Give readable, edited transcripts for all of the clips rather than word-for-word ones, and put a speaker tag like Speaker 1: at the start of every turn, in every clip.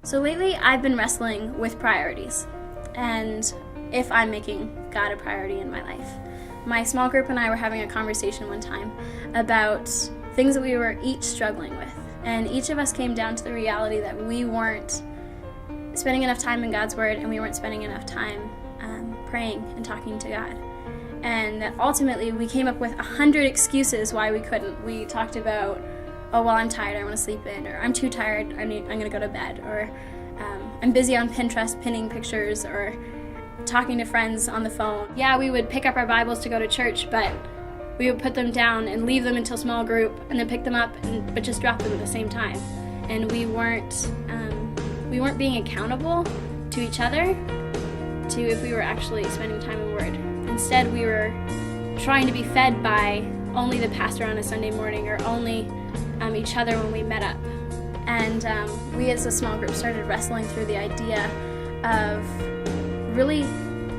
Speaker 1: So lately I've been wrestling with priorities and if I'm making God a priority in my life. My small group and I were having a conversation one time about things that we were each struggling with. And each of us came down to the reality that we weren't spending enough time in God's Word and we weren't spending enough time praying and talking to God. And that ultimately we came up with 100 excuses why we couldn't. We talked about, oh, well, I'm tired, I want to sleep in, or I'm too tired, I'm going to go to bed, or I'm busy on Pinterest pinning pictures, or talking to friends on the phone. Yeah, we would pick up our Bibles to go to church, but we would put them down and leave them until small group, and then pick them up, but just drop them at the same time. And we weren't being accountable to each other to if we were actually spending time in Word. Instead, we were trying to be fed by only the pastor on a Sunday morning, or only each other when we met up. And we as a small group started wrestling through the idea of really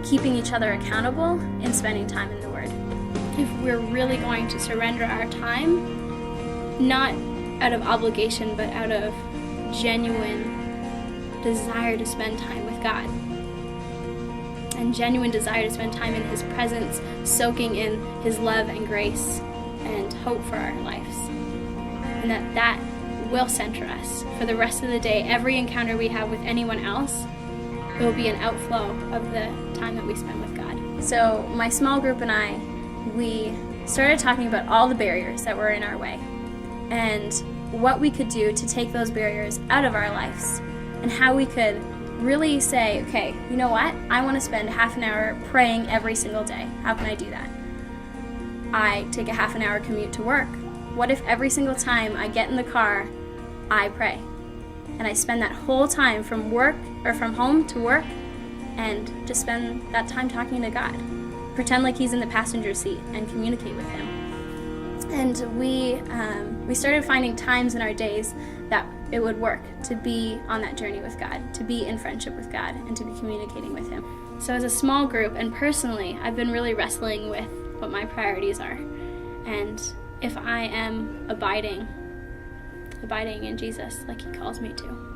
Speaker 1: keeping each other accountable and spending time in the Word. If we're really going to surrender our time, not out of obligation, but out of genuine desire to spend time with God, and genuine desire to spend time in His presence, soaking in His love and grace and hope for our lives. And that will center us for the rest of the day. Every encounter we have with anyone else, it will be an outflow of the time that we spend with God. So my small group and I, we started talking about all the barriers that were in our way and what we could do to take those barriers out of our lives, and how we could really say, okay, you know what? I want to spend half an hour praying every single day. How can I do that? I take a half an hour commute to work. What if every single time I get in the car, I pray? And I spend that whole time from work or from home to work and just spend that time talking to God. Pretend like He's in the passenger seat and communicate with Him. And we started finding times in our days that it would work to be on that journey with God, to be in friendship with God, and to be communicating with Him. So as a small group and personally, I've been really wrestling with what my priorities are, and if I am abiding in Jesus like He calls me to.